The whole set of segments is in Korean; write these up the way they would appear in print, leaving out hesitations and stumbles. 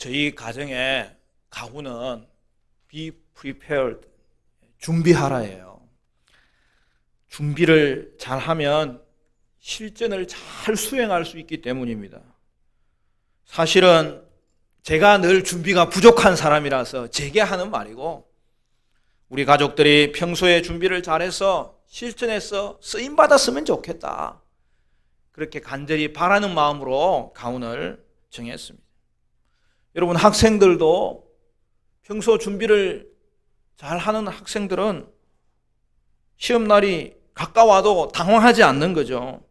저희 가정의 가구는 be prepared, 준비하라예요. 준비를 잘하면 실전을 잘 수행할 수 있기 때문입니다. 사실은 제가 늘 준비가 부족한 사람이라서 제게 하는 말이고, 우리 가족들이 평소에 준비를 잘해서 실전에서 쓰임받았으면 좋겠다, 그렇게 간절히 바라는 마음으로 가운을 정했습니다. 여러분, 학생들도 평소 준비를 잘하는 학생들은 시험날이 가까워도 당황하지 않는 거죠.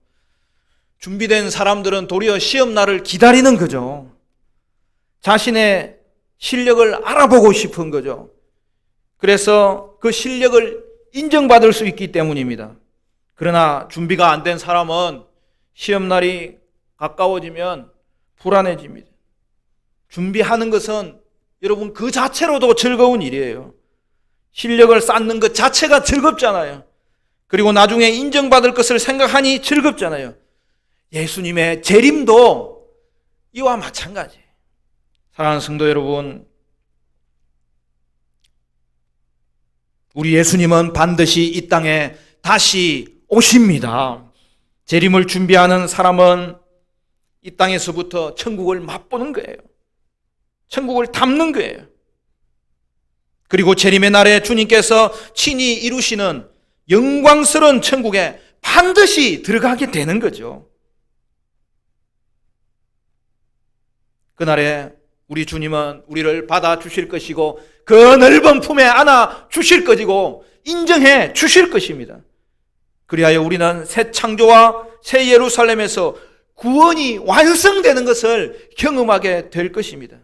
준비된 사람들은 도리어 시험날을 기다리는 거죠. 자신의 실력을 알아보고 싶은 거죠. 그래서 그 실력을 인정받을 수 있기 때문입니다. 그러나 준비가 안 된 사람은 시험날이 가까워지면 불안해집니다. 준비하는 것은 여러분 그 자체로도 즐거운 일이에요. 실력을 쌓는 것 자체가 즐겁잖아요. 그리고 나중에 인정받을 것을 생각하니 즐겁잖아요. 예수님의 재림도 이와 마찬가지예요. 사랑하는 성도 여러분, 우리 예수님은 반드시 이 땅에 다시 오십니다. 재림을 준비하는 사람은 이 땅에서부터 천국을 맛보는 거예요. 천국을 담는 거예요. 그리고 재림의 날에 주님께서 친히 이루시는 영광스러운 천국에 반드시 들어가게 되는 거죠. 그날에 우리 주님은 우리를 받아주실 것이고 그 넓은 품에 안아 주실 것이고 인정해 주실 것입니다. 그리하여 우리는 새 창조와 새 예루살렘에서 구원이 완성되는 것을 경험하게 될 것입니다.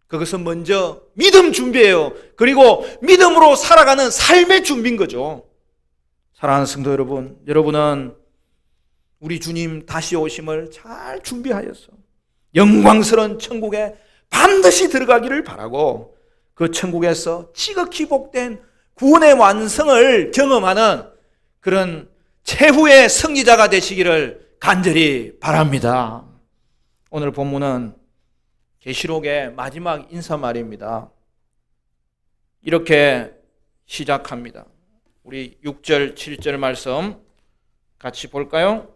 그것은 먼저 믿음 준비예요. 그리고 믿음으로 살아가는 삶의 준비인 거죠. 사랑하는 성도 여러분, 여러분은 우리 주님 다시 오심을 잘 준비하여서 영광스러운 천국에 반드시 들어가기를 바라고, 그 천국에서 지극히 복된 구원의 완성을 경험하는 그런 최후의 승리자가 되시기를 간절히 바랍니다. 오늘 본문은 계시록의 마지막 인사말입니다. 이렇게 시작합니다. 우리 6절, 7절 말씀 같이 볼까요?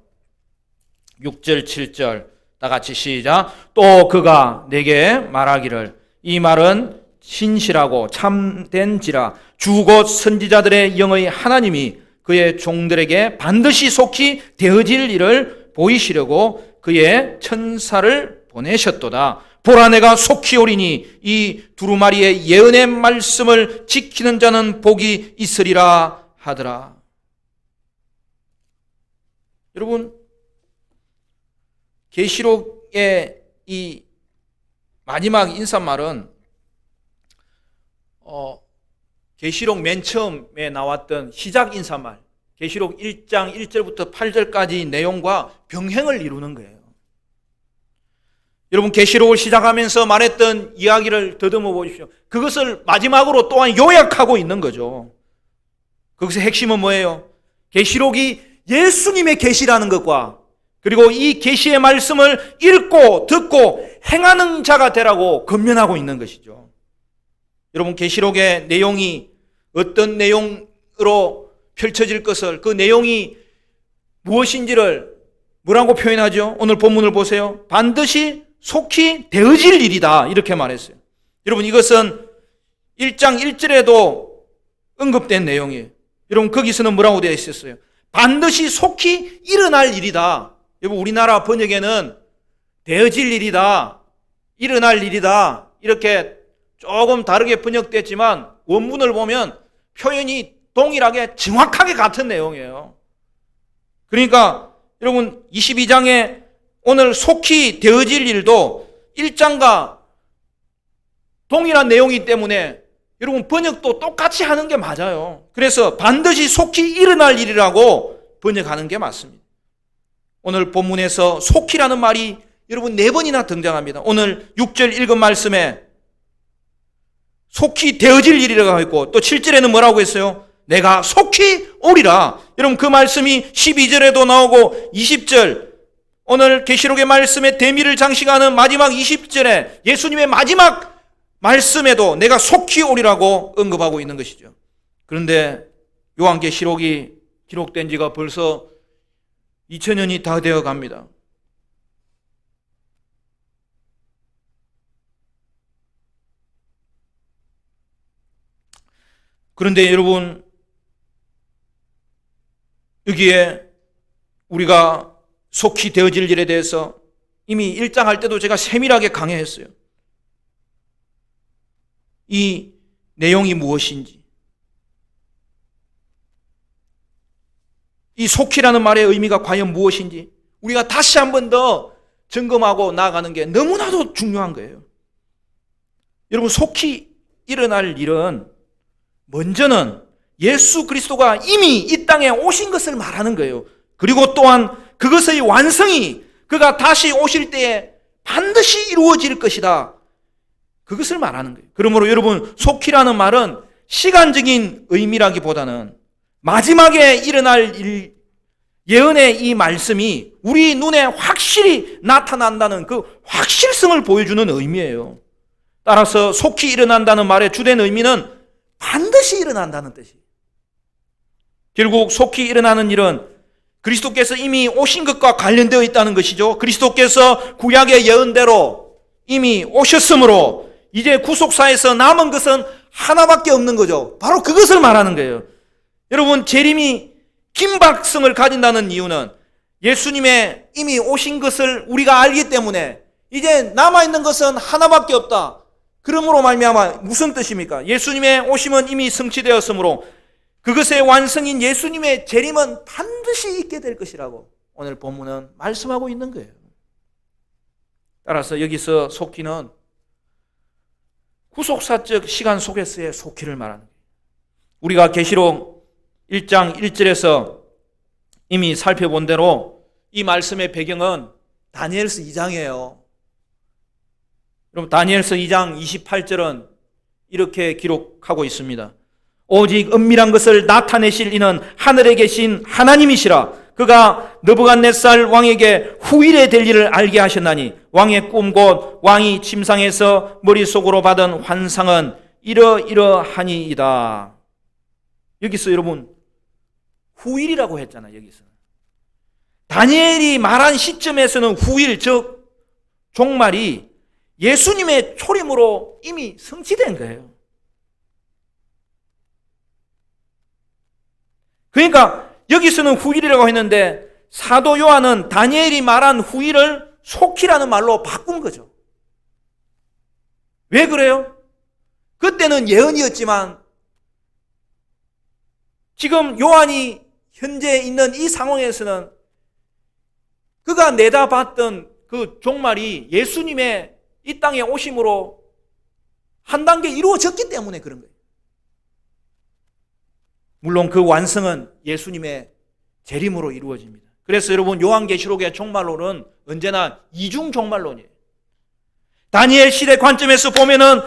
6절, 7절 다 같이 시작. 또 그가 내게 말하기를 이 말은 신실하고 참된지라 주 곧 선지자들의 영의 하나님이 그의 종들에게 반드시 속히 되어질 일을 보이시려고 그의 천사를 보내셨도다. 보라, 내가 속히 오리니 이 두루마리의 예언의 말씀을 지키는 자는 복이 있으리라 하더라. 여러분, 계시록의 이 마지막 인사말은 계시록 맨 처음에 나왔던 시작 인사말, 계시록 1장 1절부터 8절까지 내용과 병행을 이루는 거예요. 여러분, 계시록을 시작하면서 말했던 이야기를 더듬어 보십시오. 그것을 마지막으로 또한 요약하고 있는 거죠. 거기서 핵심은 뭐예요? 계시록이 예수님의 계시라는 것과 그리고 이 계시의 말씀을 읽고 듣고 행하는 자가 되라고 권면하고 있는 것이죠. 여러분, 계시록의 내용이 어떤 내용으로 펼쳐질 것을, 그 내용이 무엇인지를 뭐라고 표현하죠? 오늘 본문을 보세요. 반드시 속히 되어질 일이다, 이렇게 말했어요. 여러분, 이것은 1장 1절에도 언급된 내용이에요. 여러분, 거기서는 뭐라고 되어 있었어요? 반드시 속히 일어날 일이다. 여러분, 우리나라 번역에는 되어질 일이다, 일어날 일이다, 이렇게 조금 다르게 번역됐지만 원문을 보면 표현이 동일하게 정확하게 같은 내용이에요. 그러니까 여러분, 22장에 오늘 속히 되어질 일도 1장과 동일한 내용이기 때문에 여러분, 번역도 똑같이 하는 게 맞아요. 그래서 반드시 속히 일어날 일이라고 번역하는 게 맞습니다. 오늘 본문에서 속히라는 말이 여러분 4번이나 등장합니다. 오늘 6절 읽은 말씀에 속히 되어질 일이라고 했고, 또 7절에는 뭐라고 했어요? 내가 속히 오리라. 여러분, 그 말씀이 12절에도 나오고 20절 오늘 계시록의 말씀에 대미를 장식하는 마지막 20절에 예수님의 마지막 말씀에도 내가 속히 오리라고 언급하고 있는 것이죠. 그런데 요한계시록이 기록된 지가 벌써 2000년이 다 되어 갑니다. 그런데 여러분, 여기에 우리가 속히 되어질 일에 대해서 이미 1장 할 때도 제가 세밀하게 강해했어요. 이 내용이 무엇인지, 이 속히라는 말의 의미가 과연 무엇인지 우리가 다시 한 번 더 점검하고 나아가는 게 너무나도 중요한 거예요. 여러분, 속히 일어날 일은 먼저는 예수 그리스도가 이미 이 땅에 오신 것을 말하는 거예요. 그리고 또한 그것의 완성이 그가 다시 오실 때에 반드시 이루어질 것이다. 그것을 말하는 거예요. 그러므로 여러분, 속히라는 말은 시간적인 의미라기보다는 마지막에 일어날 일, 예언의 이 말씀이 우리 눈에 확실히 나타난다는 그 확실성을 보여주는 의미예요. 따라서 속히 일어난다는 말의 주된 의미는 반드시 일어난다는 뜻이에요. 결국 속히 일어나는 일은 그리스도께서 이미 오신 것과 관련되어 있다는 것이죠. 그리스도께서 구약의 예언대로 이미 오셨으므로 이제 구속사에서 남은 것은 하나밖에 없는 거죠. 바로 그것을 말하는 거예요. 여러분, 재림이 긴박성을 가진다는 이유는 예수님의 이미 오신 것을 우리가 알기 때문에 이제 남아있는 것은 하나밖에 없다. 그러므로 말미암아 무슨 뜻입니까? 예수님의 오심은 이미 성취되었으므로 그것의 완성인 예수님의 재림은 반드시 있게 될 것이라고 오늘 본문은 말씀하고 있는 거예요. 따라서 여기서 속히는 구속사적 시간 속에서의 속히를 말하는 거예요. 우리가 계시록 1장 1절에서 이미 살펴본 대로 이 말씀의 배경은 다니엘서 2장이에요. 여러분, 다니엘서 2장 28절은 이렇게 기록하고 있습니다. 오직 은밀한 것을 나타내실 이는 하늘에 계신 하나님이시라. 그가 느부갓네살 왕에게 후일에 될 일을 알게 하셨나니 왕의 꿈 곧 왕이 침상에서 머릿속으로 받은 환상은 이러이러하니이다. 여기서 여러분, 후일이라고 했잖아요. 여기서 다니엘이 말한 시점에서는 후일, 즉 종말이 예수님의 초림으로 이미 성취된 거예요. 그러니까 여기서는 후일이라고 했는데 사도 요한은 다니엘이 말한 후일을 속히라는 말로 바꾼 거죠. 왜 그래요? 그때는 예언이었지만 지금 요한이 현재 있는 이 상황에서는 그가 내다봤던 그 종말이 예수님의 이 땅에 오심으로 한 단계 이루어졌기 때문에 그런 거예요. 물론 그 완성은 예수님의 재림으로 이루어집니다. 그래서 여러분, 요한계시록의 종말론은 언제나 이중 종말론이에요. 다니엘 시대 관점에서 보면은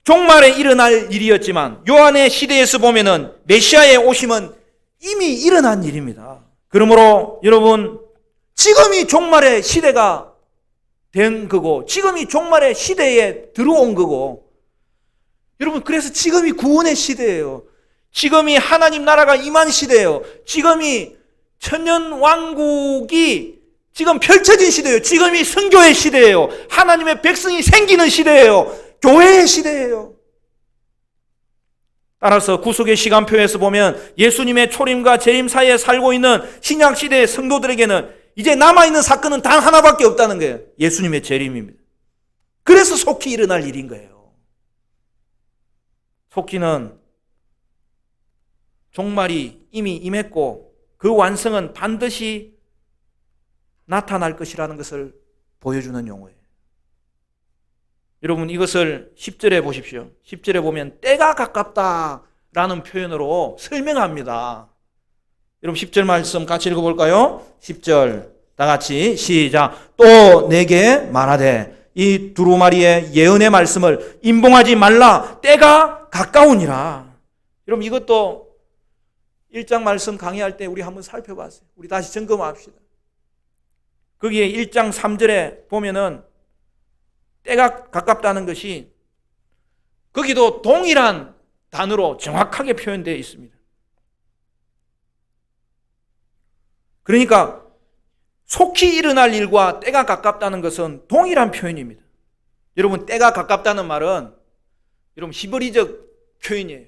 종말에 일어날 일이었지만 요한의 시대에서 보면은 메시아의 오심은 이미 일어난 일입니다. 그러므로 여러분, 지금이 종말의 시대가 된 거고 지금이 종말의 시대에 들어온 거고 여러분, 그래서 지금이 구원의 시대예요. 지금이 하나님 나라가 임한 시대예요. 지금이 천년 왕국이 지금 펼쳐진 시대예요. 지금이 선교의 시대예요. 하나님의 백성이 생기는 시대예요. 교회의 시대예요. 따라서 구속의 시간표에서 보면 예수님의 초림과 재림 사이에 살고 있는 신약 시대의 성도들에게는 이제 남아있는 사건은 단 하나밖에 없다는 거예요. 예수님의 재림입니다. 그래서 속히 일어날 일인 거예요. 속히는 종말이 이미 임했고 그 완성은 반드시 나타날 것이라는 것을 보여주는 용어예요. 여러분, 이것을 10절에 보십시오. 10절에 보면 때가 가깝다라는 표현으로 설명합니다. 여러분, 10절 말씀 같이 읽어볼까요? 10절 다 같이 시작. 또 내게 말하되 이 두루마리의 예언의 말씀을 임봉하지 말라. 때가 가까우니라. 여러분, 이것도 1장 말씀 강의할 때 우리 한번 살펴봤어요. 우리 다시 점검합시다. 거기에 1장 3절에 보면은 때가 가깝다는 것이 거기도 동일한 단어로 정확하게 표현되어 있습니다. 그러니까 속히 일어날 일과 때가 가깝다는 것은 동일한 표현입니다. 여러분, 때가 가깝다는 말은 여러분 히브리적 표현이에요.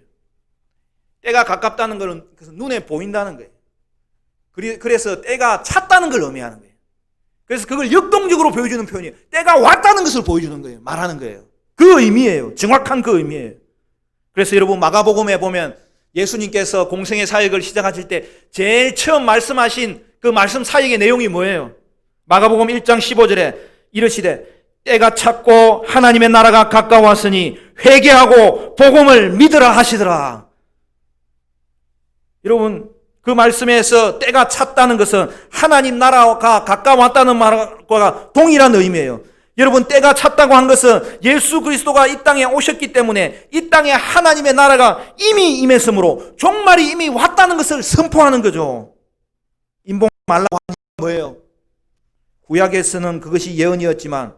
때가 가깝다는 것은 눈에 보인다는 거예요. 그래서 때가 찼다는 걸 의미하는 거예요. 그래서 그걸 역동적으로 보여주는 표현이에요. 때가 왔다는 것을 보여주는 거예요. 말하는 거예요. 그 의미예요. 정확한 그 의미예요. 그래서 여러분 마가복음에 보면 예수님께서 공생의 사역을 시작하실 때 제일 처음 말씀하신 그 말씀 사역의 내용이 뭐예요? 마가복음 1장 15절에 이르시되 때가 찼고 하나님의 나라가 가까웠으니 회개하고 복음을 믿으라 하시더라. 여러분, 그 말씀에서 때가 찼다는 것은 하나님 나라가 가까웠다는 말과 동일한 의미예요. 여러분, 때가 찼다고 한 것은 예수 그리스도가 이 땅에 오셨기 때문에 이 땅에 하나님의 나라가 이미 임했으므로 종말이 이미 왔다는 것을 선포하는 거죠. 인봉 말라고 하는 게 뭐예요? 구약에서는 그것이 예언이었지만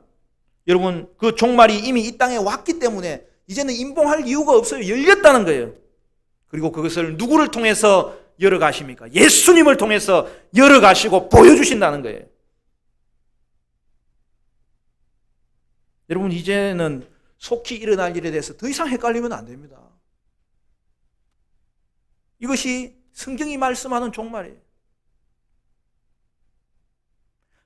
여러분, 그 종말이 이미 이 땅에 왔기 때문에 이제는 임봉할 이유가 없어요. 열렸다는 거예요. 그리고 그것을 누구를 통해서 열어가십니까? 예수님을 통해서 열어가시고 보여주신다는 거예요. 여러분, 이제는 속히 일어날 일에 대해서 더 이상 헷갈리면 안 됩니다. 이것이 성경이 말씀하는 종말이에요.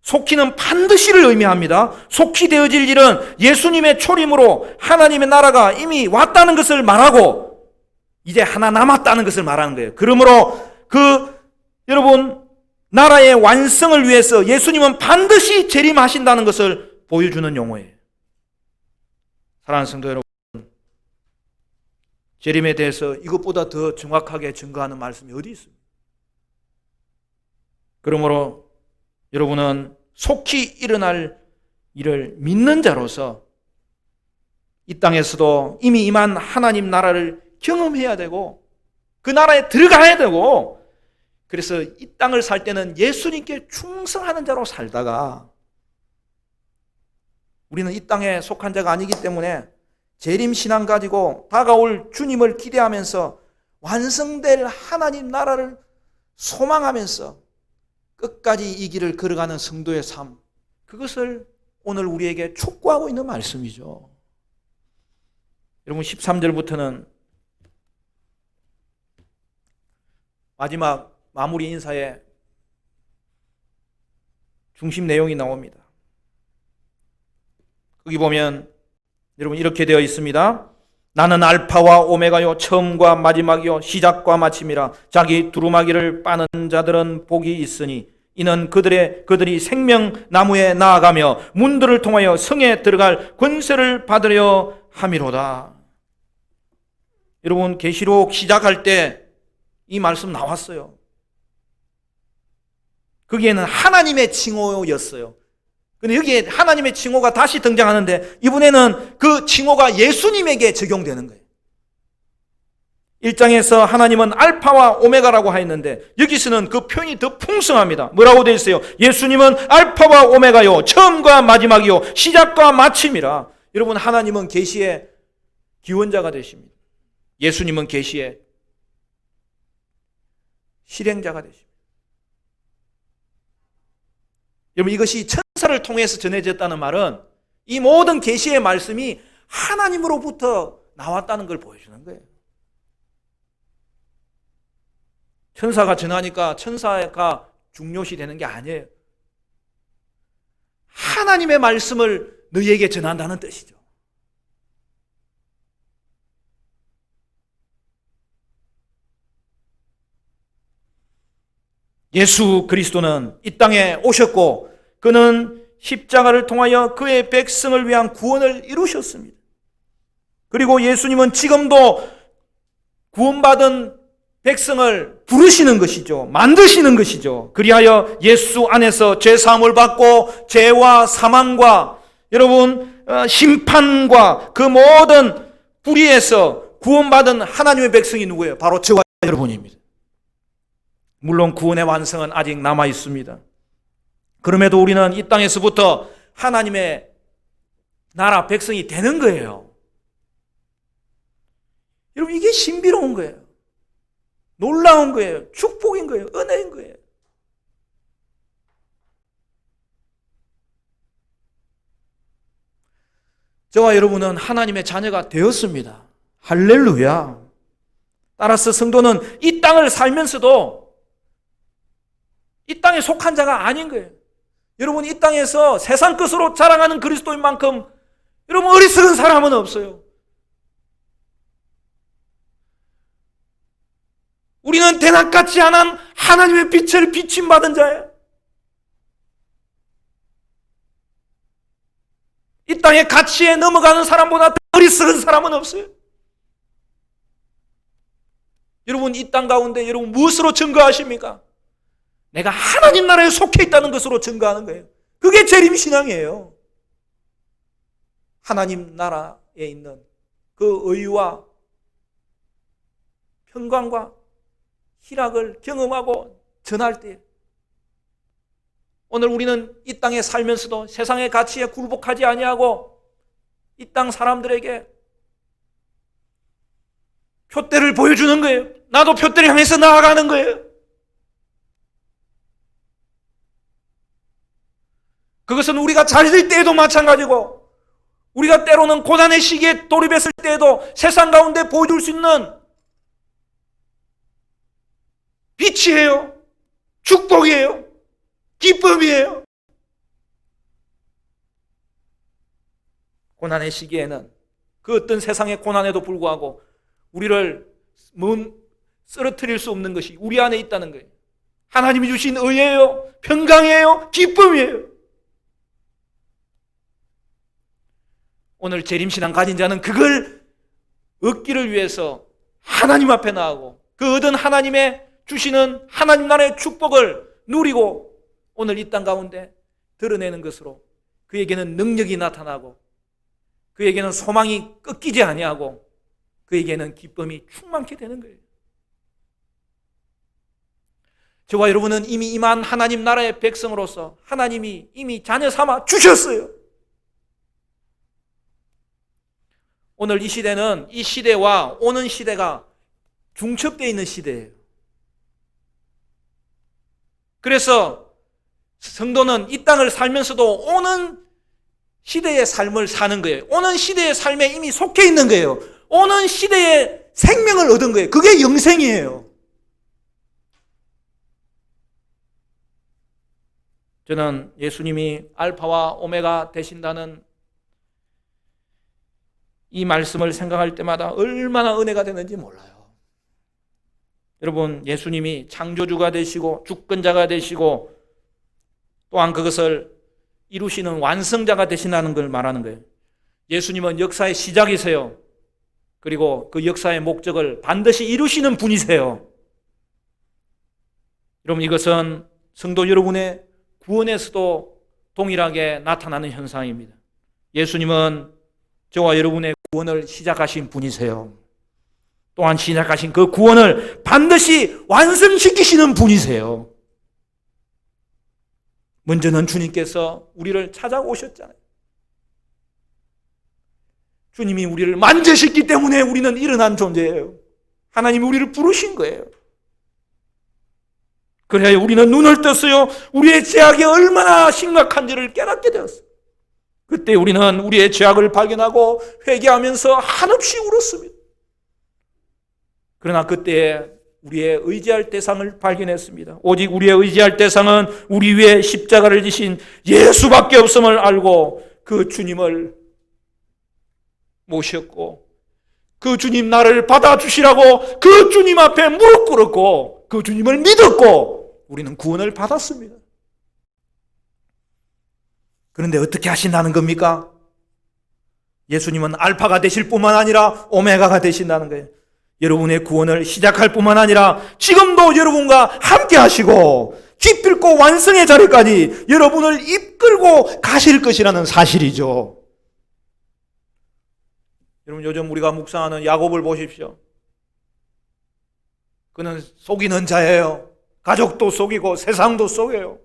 속히는 반드시를 의미합니다. 속히 되어질 일은 예수님의 초림으로 하나님의 나라가 이미 왔다는 것을 말하고 이제 하나 남았다는 것을 말하는 거예요. 그러므로 여러분 나라의 완성을 위해서 예수님은 반드시 재림하신다는 것을 보여주는 용어예요. 사랑하는 성도 여러분, 재림에 대해서 이것보다 더 정확하게 증거하는 말씀이 어디 있습니까? 그러므로 여러분은 속히 일어날 일을 믿는 자로서 이 땅에서도 이미 임한 하나님 나라를 경험해야 되고 그 나라에 들어가야 되고, 그래서 이 땅을 살 때는 예수님께 충성하는 자로 살다가 우리는 이 땅에 속한 자가 아니기 때문에 재림신앙 가지고 다가올 주님을 기대하면서 완성될 하나님 나라를 소망하면서 끝까지 이 길을 걸어가는 성도의 삶, 그것을 오늘 우리에게 촉구하고 있는 말씀이죠. 여러분, 13절부터는 마지막 마무리 인사의 중심 내용이 나옵니다. 거기 보면 여러분 이렇게 되어 있습니다. 나는 알파와 오메가요 처음과 마지막이요 시작과 마침이라. 자기 두루마기를 빠는 자들은 복이 있으니 이는 그들이 생명나무에 나아가며 문들을 통하여 성에 들어갈 권세를 받으려 함이로다. 여러분, 계시록 시작할 때 이 말씀 나왔어요. 거기에는 하나님의 칭호였어요. 근데 여기에 하나님의 칭호가 다시 등장하는데 이번에는 그 칭호가 예수님에게 적용되는 거예요. 1장에서 하나님은 알파와 오메가라고 하였는데 여기서는 그 표현이 더 풍성합니다. 뭐라고 되어 있어요? 예수님은 알파와 오메가요 처음과 마지막이요 시작과 마침이라. 여러분, 하나님은 계시의 기원자가 되십니다. 예수님은 계시의 실행자가 되십니다. 여러분, 이것이 천사를 통해서 전해졌다는 말은 이 모든 계시의 말씀이 하나님으로부터 나왔다는 걸 보여주는 거예요. 천사가 전하니까 천사가 중요시 되는 게 아니에요. 하나님의 말씀을 너희에게 전한다는 뜻이죠. 예수 그리스도는 이 땅에 오셨고 그는 십자가를 통하여 그의 백성을 위한 구원을 이루셨습니다. 그리고 예수님은 지금도 구원받은 백성을 부르시는 것이죠. 만드시는 것이죠. 그리하여 예수 안에서 죄사함을 받고 죄와 사망과 여러분 심판과 그 모든 불의에서 구원받은 하나님의 백성이 누구예요? 바로 저와 여러분입니다. 물론 구원의 완성은 아직 남아 있습니다. 그럼에도 우리는 이 땅에서부터 하나님의 나라 백성이 되는 거예요. 여러분, 이게 신비로운 거예요. 놀라운 거예요. 축복인 거예요. 은혜인 거예요. 저와 여러분은 하나님의 자녀가 되었습니다. 할렐루야. 따라서 성도는 이 땅을 살면서도 이 땅에 속한 자가 아닌 거예요. 여러분, 이 땅에서 세상 것으로 자랑하는 그리스도인 만큼 여러분 어리석은 사람은 없어요. 우리는 대낮같이 않은 하나님의 빛을 비침받은 자예요. 이 땅의 가치에 넘어가는 사람보다 더 어리석은 사람은 없어요. 여러분, 이 땅 가운데 여러분 무엇으로 증거하십니까? 내가 하나님 나라에 속해 있다는 것으로 증거하는 거예요. 그게 재림신앙이에요. 하나님 나라에 있는 그 의와 평강과 희락을 경험하고 전할 때, 오늘 우리는 이 땅에 살면서도 세상의 가치에 굴복하지 아니하고 이 땅 사람들에게 표대를 보여주는 거예요. 나도 표대를 향해서 나아가는 거예요. 그것은 우리가 잘 될 때에도 마찬가지고, 우리가 때로는 고난의 시기에 돌입했을 때에도 세상 가운데 보여줄 수 있는 빛이에요. 축복이에요. 기쁨이에요. 고난의 시기에는 그 어떤 세상의 고난에도 불구하고 우리를 쓰러뜨릴 수 없는 것이 우리 안에 있다는 거예요. 하나님이 주신 의예요. 평강이에요. 기쁨이에요. 오늘 재림신앙 가진 자는 그걸 얻기를 위해서 하나님 앞에 나아가고 그 얻은 하나님의 주시는 하나님 나라의 축복을 누리고 오늘 이 땅 가운데 드러내는 것으로 그에게는 능력이 나타나고 그에게는 소망이 꺾이지 아니하고 그에게는 기쁨이 충만케 되는 거예요. 저와 여러분은 이미 임한 하나님 나라의 백성으로서 하나님이 이미 자녀 삼아 주셨어요. 오늘 이 시대는 이 시대와 오는 시대가 중첩되어 있는 시대예요. 그래서 성도는 이 땅을 살면서도 오는 시대의 삶을 사는 거예요. 오는 시대의 삶에 이미 속해 있는 거예요. 오는 시대의 생명을 얻은 거예요. 그게 영생이에요. 저는 예수님이 알파와 오메가 되신다는 이 말씀을 생각할 때마다 얼마나 은혜가 되는지 몰라요. 여러분, 예수님이 창조주가 되시고 주권자가 되시고 또한 그것을 이루시는 완성자가 되신다는 걸 말하는 거예요. 예수님은 역사의 시작이세요. 그리고 그 역사의 목적을 반드시 이루시는 분이세요. 여러분, 이것은 성도 여러분의 구원에서도 동일하게 나타나는 현상입니다. 예수님은 저와 여러분의 구원을 시작하신 분이세요. 또한 시작하신 그 구원을 반드시 완성시키시는 분이세요. 먼저는 주님께서 우리를 찾아오셨잖아요. 주님이 우리를 만드셨기 때문에 우리는 일어난 존재예요. 하나님이 우리를 부르신 거예요. 그래야 우리는 눈을 떴어요. 우리의 죄악이 얼마나 심각한지를 깨닫게 되었어요. 그때 우리는 우리의 죄악을 발견하고 회개하면서 한없이 울었습니다. 그러나 그때 우리의 의지할 대상을 발견했습니다. 오직 우리의 의지할 대상은 우리 위에 십자가를 지신 예수밖에 없음을 알고 그 주님을 모셨고 그 주님 나를 받아주시라고 그 주님 앞에 무릎 꿇었고 그 주님을 믿었고 우리는 구원을 받았습니다. 그런데 어떻게 하신다는 겁니까? 예수님은 알파가 되실 뿐만 아니라 오메가가 되신다는 거예요. 여러분의 구원을 시작할 뿐만 아니라 지금도 여러분과 함께 하시고 기필코 완성의 자리까지 여러분을 이끌고 가실 것이라는 사실이죠. 여러분, 요즘 우리가 묵상하는 야곱을 보십시오. 그는 속이는 자예요. 가족도 속이고 세상도 속여요.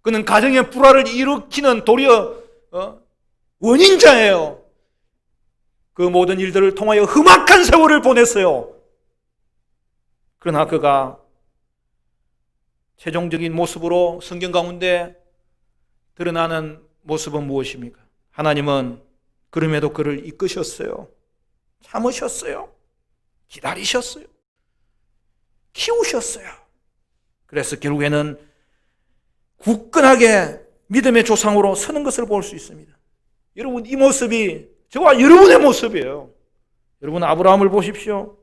그는 가정의 불화를 일으키는 도리어 원인자예요. 그 모든 일들을 통하여 험악한 세월을 보냈어요. 그러나 그가 최종적인 모습으로 성경 가운데 드러나는 모습은 무엇입니까? 하나님은 그럼에도 그를 이끄셨어요. 참으셨어요. 기다리셨어요. 키우셨어요. 그래서 결국에는 굳건하게 믿음의 조상으로 서는 것을 볼 수 있습니다. 여러분, 이 모습이 저와 여러분의 모습이에요. 여러분, 아브라함을 보십시오.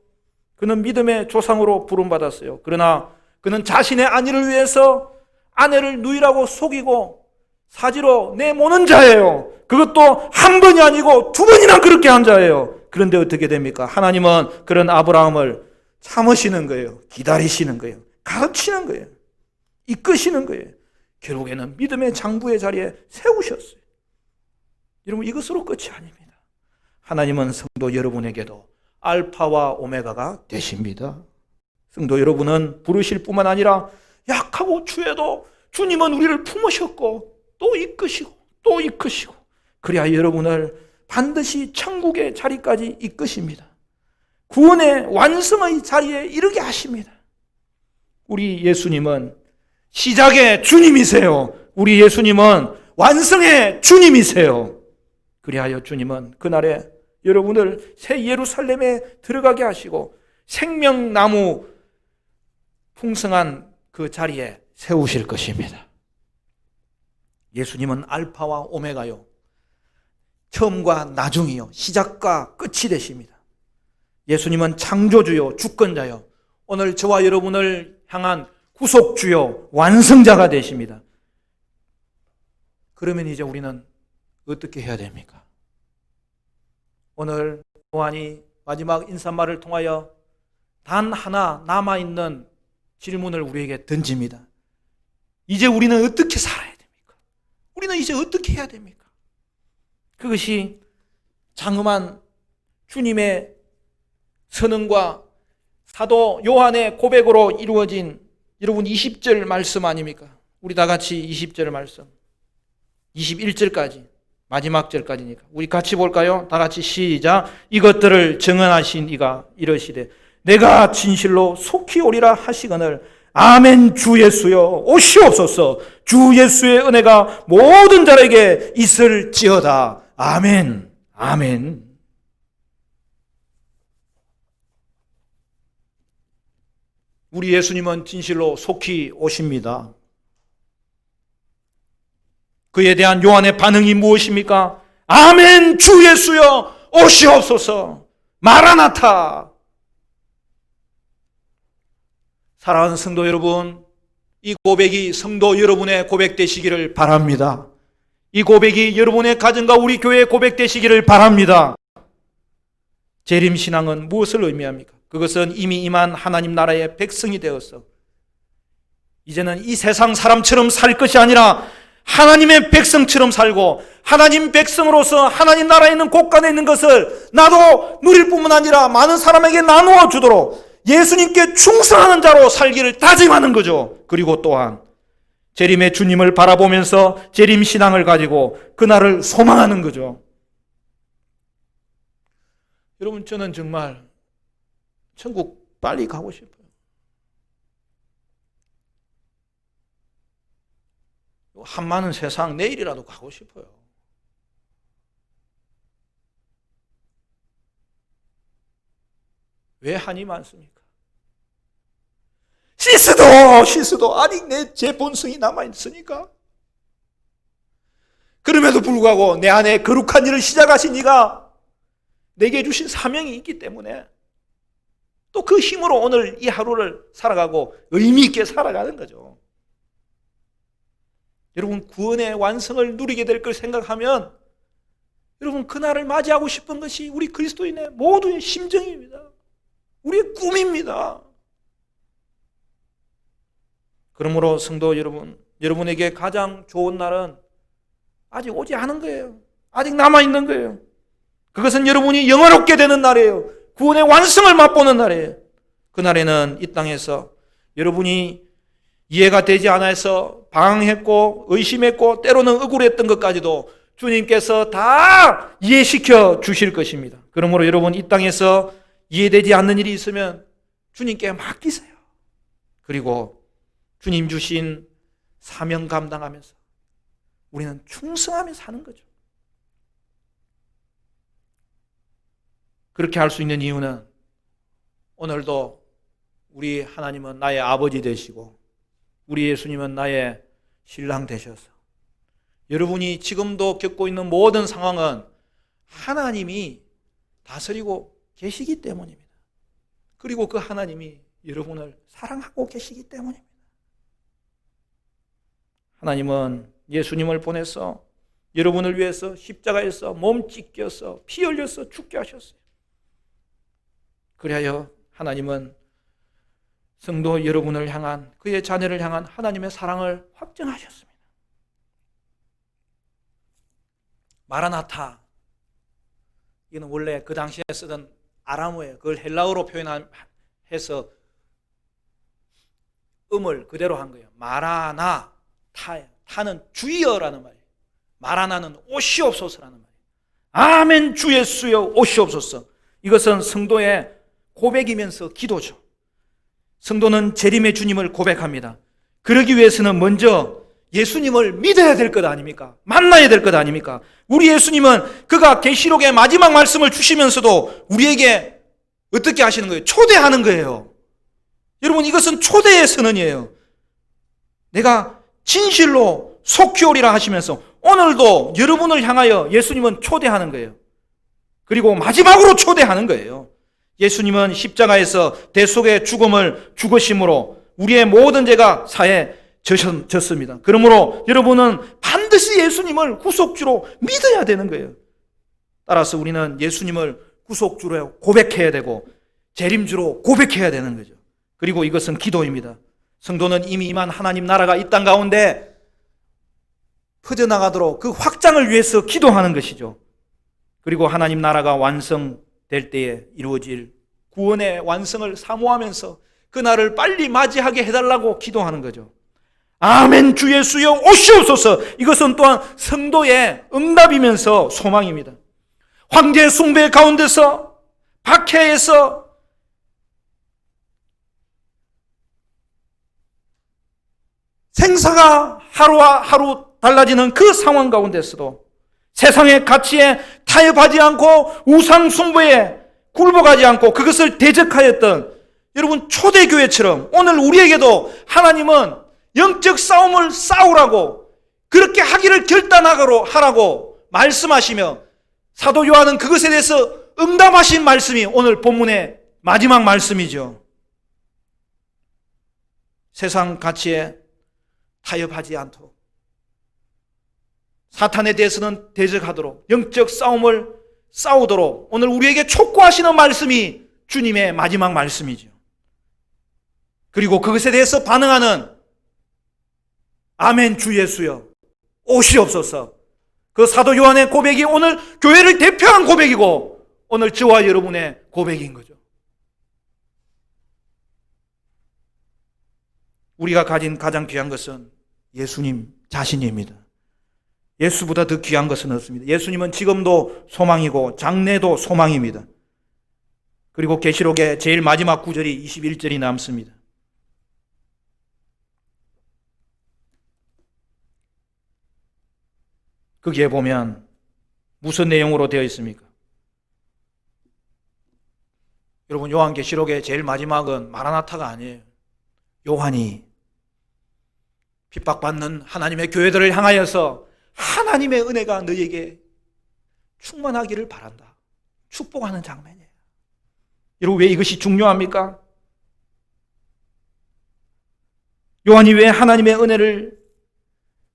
그는 믿음의 조상으로 부름받았어요. 그러나 그는 자신의 안위를 위해서 아내를 누이라고 속이고 사지로 내모는 자예요. 그것도 한 번이 아니고 두 번이나 그렇게 한 자예요. 그런데 어떻게 됩니까? 하나님은 그런 아브라함을 참으시는 거예요. 기다리시는 거예요. 가르치는 거예요. 이끄시는 거예요. 결국에는 믿음의 장부의 자리에 세우셨어요. 여러분, 이것으로 끝이 아닙니다. 하나님은 성도 여러분에게도 알파와 오메가가 되십니다. 성도 여러분은 부르실 뿐만 아니라 약하고 추해도 주님은 우리를 품으셨고 또 이끄시고 또 이끄시고, 그래야 여러분을 반드시 천국의 자리까지 이끄십니다. 구원의 완성의 자리에 이르게 하십니다. 우리 예수님은 시작의 주님이세요. 우리 예수님은 완성의 주님이세요. 그리하여 주님은 그날에 여러분을 새 예루살렘에 들어가게 하시고 생명나무 풍성한 그 자리에 세우실 것입니다. 예수님은 알파와 오메가요, 처음과 나중이요, 시작과 끝이 되십니다. 예수님은 창조주요, 주권자요, 오늘 저와 여러분을 향한 구속주요, 완성자가 되십니다. 그러면 이제 우리는 어떻게 해야 됩니까? 오늘 요한이 마지막 인사말을 통하여 단 하나 남아있는 질문을 우리에게 던집니다. 이제 우리는 어떻게 살아야 됩니까? 우리는 이제 어떻게 해야 됩니까? 그것이 장엄한 주님의 선언과 사도 요한의 고백으로 이루어진 여러분 20절 말씀 아닙니까? 우리 다 같이 20절 말씀, 21절까지 마지막 절까지니까 우리 같이 볼까요? 다 같이 시작. 이것들을 증언하신 이가 이러시되 내가 진실로 속히 오리라 하시거늘 아멘. 주 예수여 오시옵소서. 주 예수의 은혜가 모든 자에게 있을지어다. 아멘. 아멘. 우리 예수님은 진실로 속히 오십니다. 그에 대한 요한의 반응이 무엇입니까? 아멘. 주 예수여 오시옵소서. 마라나타. 사랑하는 성도 여러분, 이 고백이 성도 여러분의 고백 되시기를 바랍니다. 이 고백이 여러분의 가정과 우리 교회의 고백 되시기를 바랍니다. 재림신앙은 무엇을 의미합니까? 그것은 이미 임한 하나님 나라의 백성이 되어서 이제는 이 세상 사람처럼 살 것이 아니라 하나님의 백성처럼 살고 하나님 백성으로서 하나님 나라에 있는 곳간에 있는 것을 나도 누릴 뿐만 아니라 많은 사람에게 나누어 주도록 예수님께 충성하는 자로 살기를 다짐하는 거죠. 그리고 또한 재림의 주님을 바라보면서 재림신앙을 가지고 그날을 소망하는 거죠. 여러분, 저는 정말 천국 빨리 가고 싶어요. 한 많은 세상 내일이라도 가고 싶어요. 왜 한이 많습니까? 시스도 아직 제 본성이 남아있으니까. 그럼에도 불구하고 내 안에 거룩한 일을 시작하신 이가 내게 주신 사명이 있기 때문에 또 그 힘으로 오늘 이 하루를 살아가고 의미 있게 살아가는 거죠. 여러분, 구원의 완성을 누리게 될 걸 생각하면 여러분, 그날을 맞이하고 싶은 것이 우리 그리스도인의 모두의 심정입니다. 우리의 꿈입니다. 그러므로 성도 여러분, 여러분에게 가장 좋은 날은 아직 오지 않은 거예요. 아직 남아있는 거예요. 그것은 여러분이 영화롭게 되는 날이에요. 구원의 완성을 맛보는 날이에요. 그날에는 이 땅에서 여러분이 이해가 되지 않아서 방황했고 의심했고 때로는 억울했던 것까지도 주님께서 다 이해시켜 주실 것입니다. 그러므로 여러분, 이 땅에서 이해되지 않는 일이 있으면 주님께 맡기세요. 그리고 주님 주신 사명 감당하면서 우리는 충성하며 사는 거죠. 그렇게 할 수 있는 이유는 오늘도 우리 하나님은 나의 아버지 되시고 우리 예수님은 나의 신랑 되셔서 여러분이 지금도 겪고 있는 모든 상황은 하나님이 다스리고 계시기 때문입니다. 그리고 그 하나님이 여러분을 사랑하고 계시기 때문입니다. 하나님은 예수님을 보내서 여러분을 위해서 십자가에서 몸 찢겨서 피 흘려서 죽게 하셨어요. 그리하여 하나님은 성도 여러분을 향한, 그의 자녀를 향한 하나님의 사랑을 확증하셨습니다. 마라나타, 이거는 원래 그 당시에 쓰던 아람어예요. 그걸 헬라어로 표현해서 음을 그대로 한 거예요. 마라나 타예요. 타는 주여라는 말이에요. 마라나는 오시옵소서라는 말이에요. 아멘 주 예수여 오시옵소서. 이것은 성도의 고백이면서 기도죠. 성도는 재림의 주님을 고백합니다. 그러기 위해서는 먼저 예수님을 믿어야 될 것 아닙니까? 만나야 될 것 아닙니까? 우리 예수님은 그가 계시록의 마지막 말씀을 주시면서도 우리에게 어떻게 하시는 거예요? 초대하는 거예요. 여러분, 이것은 초대의 선언이에요. 내가 진실로 속히 오리라 하시면서 오늘도 여러분을 향하여 예수님은 초대하는 거예요. 그리고 마지막으로 초대하는 거예요. 예수님은 십자가에서 대속의 죽음을 죽으심으로 우리의 모든 죄가 사해졌습니다. 그러므로 여러분은 반드시 예수님을 구속주로 믿어야 되는 거예요. 따라서 우리는 예수님을 구속주로 고백해야 되고 재림주로 고백해야 되는 거죠. 그리고 이것은 기도입니다. 성도는 이미 임한 하나님 나라가 이 땅 가운데 퍼져나가도록 그 확장을 위해서 기도하는 것이죠. 그리고 하나님 나라가 완성될 때에 이루어질 구원의 완성을 사모하면서 그날을 빨리 맞이하게 해달라고 기도하는 거죠. 아멘 주 예수여 오시옵소서. 이것은 또한 성도의 응답이면서 소망입니다. 황제 숭배 가운데서 박해에서 생사가 하루와 하루 달라지는 그 상황 가운데서도 세상의 가치에 타협하지 않고 우상 숭배에 굴복하지 않고 그것을 대적하였던 여러분 초대교회처럼 오늘 우리에게도 하나님은 영적 싸움을 싸우라고 그렇게 하기를 결단하라고 말씀하시며 사도 요한은 그것에 대해서 응답하신 말씀이 오늘 본문의 마지막 말씀이죠. 세상 가치에 타협하지 않도록 사탄에 대해서는 대적하도록 영적 싸움을 싸우도록 오늘 우리에게 촉구하시는 말씀이 주님의 마지막 말씀이죠. 그리고 그것에 대해서 반응하는 아멘 주 예수여 오시옵소서. 그 사도 요한의 고백이 오늘 교회를 대표한 고백이고 오늘 저와 여러분의 고백인 거죠. 우리가 가진 가장 귀한 것은 예수님 자신입니다. 예수보다 더 귀한 것은 없습니다. 예수님은 지금도 소망이고 장래도 소망입니다. 그리고 계시록의 제일 마지막 구절이 21절이 남습니다. 거기에 보면 무슨 내용으로 되어 있습니까? 여러분, 요한계시록의 제일 마지막은 마라나타가 아니에요. 요한이 핍박받는 하나님의 교회들을 향하여서 하나님의 은혜가 너희에게 충만하기를 바란다. 축복하는 장면이에요. 여러분, 왜 이것이 중요합니까? 요한이 왜 하나님의 은혜를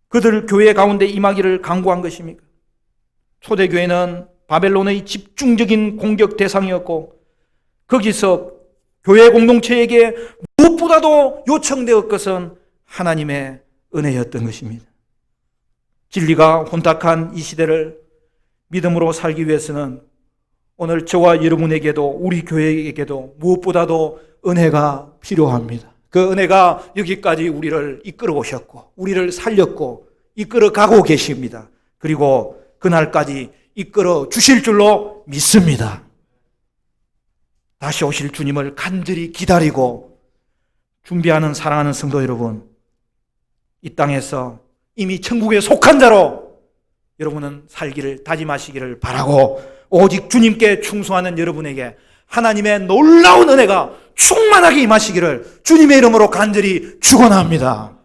그들 교회 가운데 임하기를 간구한 것입니까? 초대교회는 바벨론의 집중적인 공격 대상이었고 거기서 교회 공동체에게 무엇보다도 요청되었 것은 하나님의 은혜였던 것입니다. 진리가 혼탁한 이 시대를 믿음으로 살기 위해서는 오늘 저와 여러분에게도 우리 교회에게도 무엇보다도 은혜가 필요합니다. 그 은혜가 여기까지 우리를 이끌어 오셨고 우리를 살렸고 이끌어 가고 계십니다. 그리고 그날까지 이끌어 주실 줄로 믿습니다. 다시 오실 주님을 간절히 기다리고 준비하는 사랑하는 성도 여러분, 이 땅에서 이미 천국에 속한 자로 여러분은 살기를 다짐하시기를 바라고, 오직 주님께 충성하는 여러분에게 하나님의 놀라운 은혜가 충만하게 임하시기를 주님의 이름으로 간절히 축원합니다.